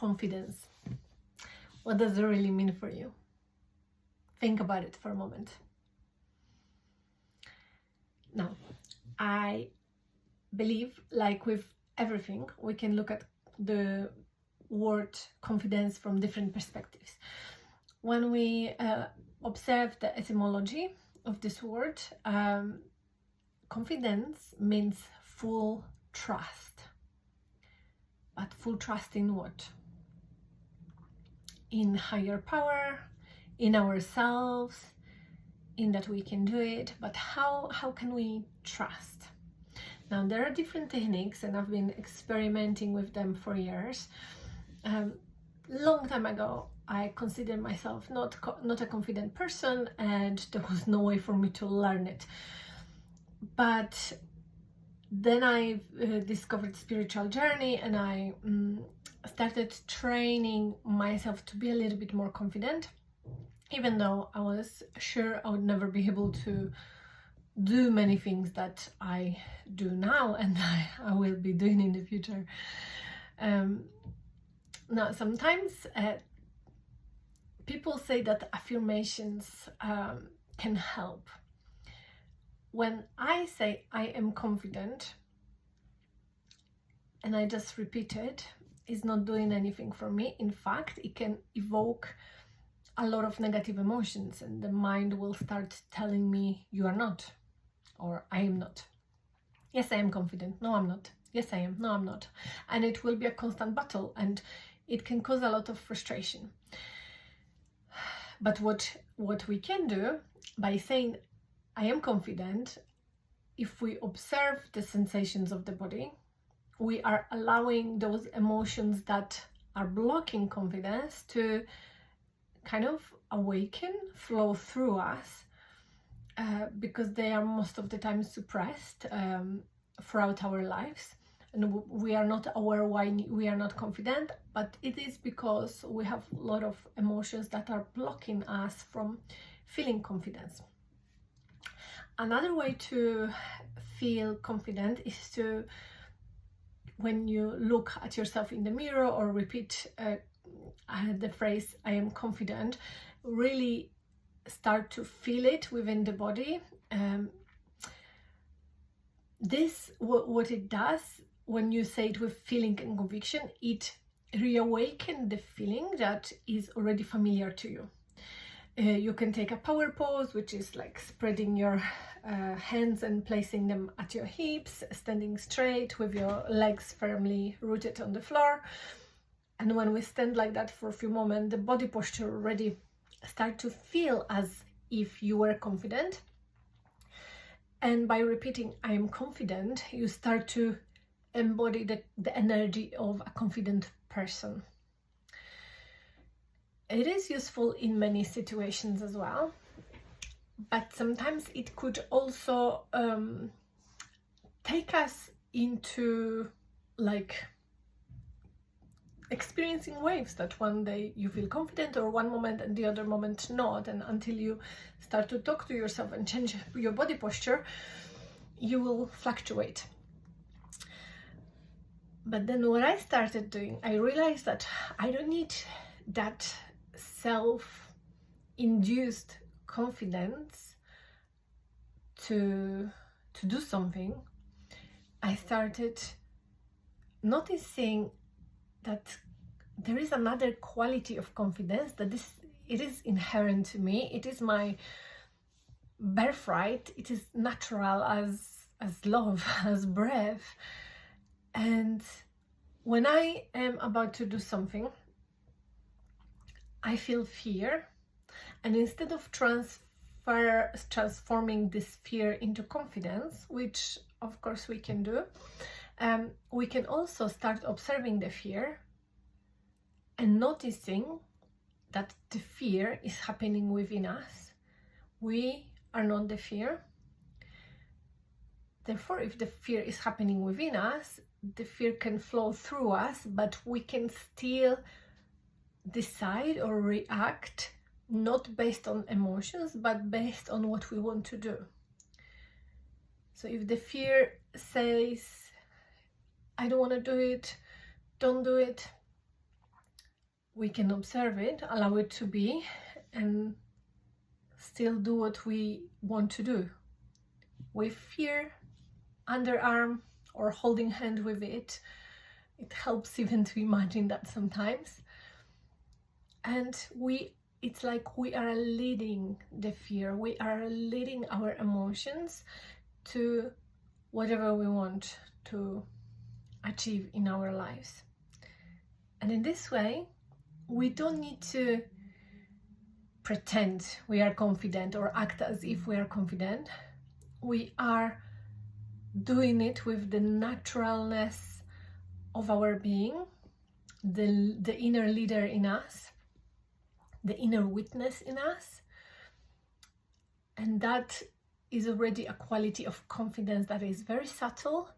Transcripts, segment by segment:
confidence. What does it really mean for you? Think about it for a moment. Now, I believe, like with everything, we can look at the word confidence from different perspectives. When we observe the etymology of this word, confidence means full trust. But full trust in what? In higher power, in ourselves, in that we can do it. But how can we trust? Now, there are different techniques, and I've been experimenting with them for years. Long time ago, I considered myself not a confident person, and there was no way for me to learn it. But then I discovered spiritual journey, and I started training myself to be a little bit more confident, even though I was sure I would never be able to do many things that I do now and I will be doing in the future. Now, sometimes people say that affirmations can help. When I say I am confident and I just repeat it, it's not doing anything for me. In fact, it can evoke a lot of negative emotions, and the mind will start telling me you are not, or I am not. Yes, I am confident. No, I'm not. Yes, I am. No, I'm not. And it will be a constant battle, and it can cause a lot of frustration. But what we can do by saying I am confident, if we observe the sensations of the body, we are allowing those emotions that are blocking confidence to kind of awaken, flow through us, because they are most of the time suppressed throughout our lives, and we are not aware why we are not confident, but it is because we have a lot of emotions that are blocking us from feeling confidence. Another way to feel confident is to, when you look at yourself in the mirror or repeat the phrase I am confident, really start to feel it within the body. What it does when you say it with feeling and conviction, it reawakens the feeling that is already familiar to you. You can take a power pose, which is like spreading your hands and placing them at your hips, standing straight with your legs firmly rooted on the floor. And when we stand like that for a few moments, the body posture already start to feel as if you were confident. And by repeating I am confident, you start to embody the energy of a confident person. It is useful in many situations as well, but sometimes it could also take us into like experiencing waves, that one day you feel confident or one moment and the other moment not, and until you start to talk to yourself and change your body posture, you will fluctuate. But then what I started doing, I realized that I don't need that self-induced confidence to do something. I started noticing that there is another quality of confidence, that it is inherent to me. It is my birthright. It is natural as love, as breath. And when I am about to do something, I feel fear, and instead of transforming this fear into confidence, which of course we can do, we can also start observing the fear and noticing that the fear is happening within us. We are not the fear. Therefore, if the fear is happening within us, the fear can flow through us, but we can still decide or react not based on emotions, but based on what we want to do. So if the fear says, I don't want to do it, don't do it, we can observe it, allow it to be, and still do what we want to do. With fear, underarm, or holding hand with it, it helps even to imagine that sometimes. And it's like we are leading the fear, we are leading our emotions to whatever we want to achieve in our lives. And in this way, we don't need to pretend we are confident or act as if we are confident. We are doing it with the naturalness of our being, the inner leader in us, the inner witness in us. And that is already a quality of confidence that is very subtle,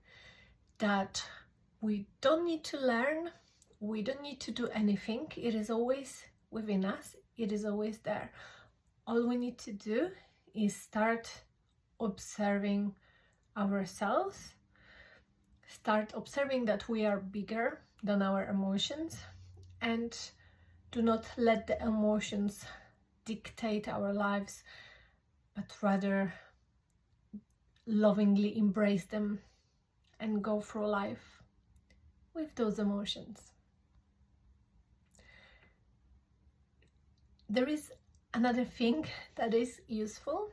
that we don't need to learn, we don't need to do anything. It is always within us, it is always there. All we need to do is start observing ourselves, start observing that we are bigger than our emotions, and do not let the emotions dictate our lives, but rather lovingly embrace them and go through life with those emotions. There is another thing that is useful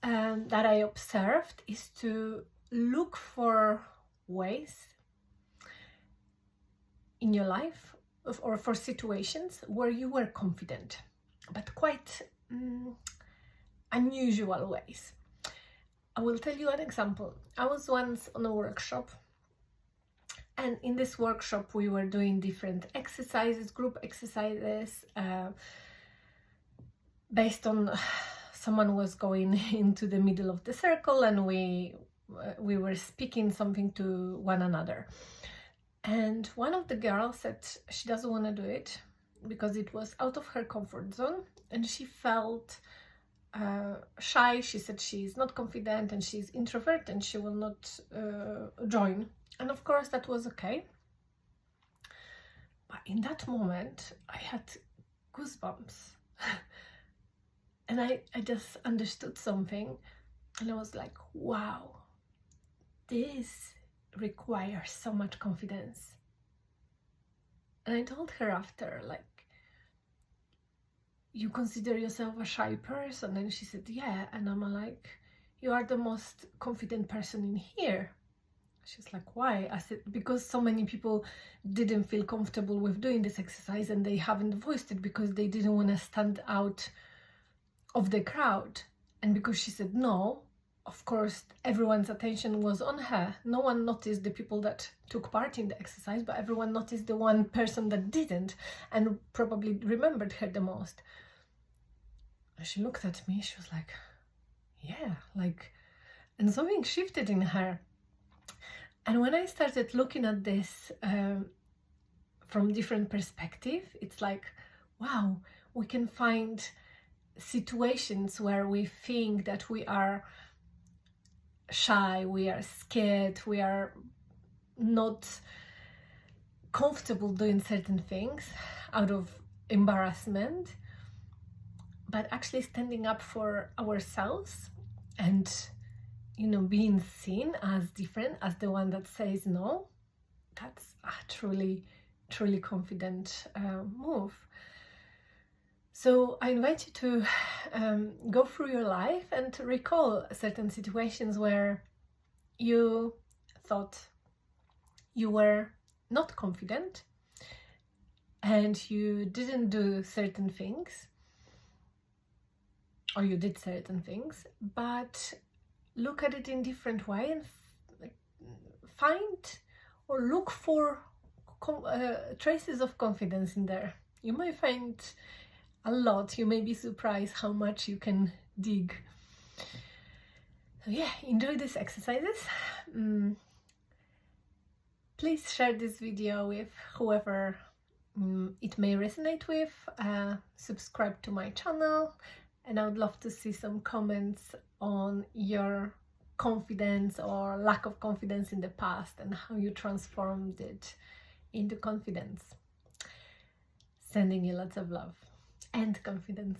that I observed, is to look for ways in your life or for situations where you were confident, but quite unusual ways. I will tell you an example. I was once on a workshop, and in this workshop we were doing different exercises, group exercises, based on someone was going into the middle of the circle and we were speaking something to one another. And one of the girls said she doesn't want to do it because it was out of her comfort zone and she felt shy. She said she's not confident and she's introvert and she will not join. And of course that was okay. But in that moment I had goosebumps. And I just understood something, and I was like, wow, this requires so much confidence. And I told her after, like, you consider yourself a shy person? And she said, yeah. And I'm like, you are the most confident person in here. She's like, why? I said, because so many people didn't feel comfortable with doing this exercise and they haven't voiced it because they didn't want to stand out of the crowd. And because she said no, of course everyone's attention was on her. No one noticed the people that took part in the exercise, but everyone noticed the one person that didn't and probably remembered her the most. And she looked at me, she was like, yeah, like, and something shifted in her. And when I started looking at this from different perspective, it's like, wow, we can find situations where we think that we are shy, we are scared, we are not comfortable doing certain things out of embarrassment, but actually standing up for ourselves and, you know, being seen as different, as the one that says no, that's a truly confident move. So I invite you to go through your life and to recall certain situations where you thought you were not confident and you didn't do certain things, or you did certain things, but look at it in different way and find or look for traces of confidence in there. You might find a lot. You may be surprised how much you can dig. So yeah, enjoy these exercises. Please share this video with whoever it may resonate with. Subscribe to my channel, and I would love to see some comments on your confidence or lack of confidence in the past and how you transformed it into confidence. Sending you lots of love and confidence.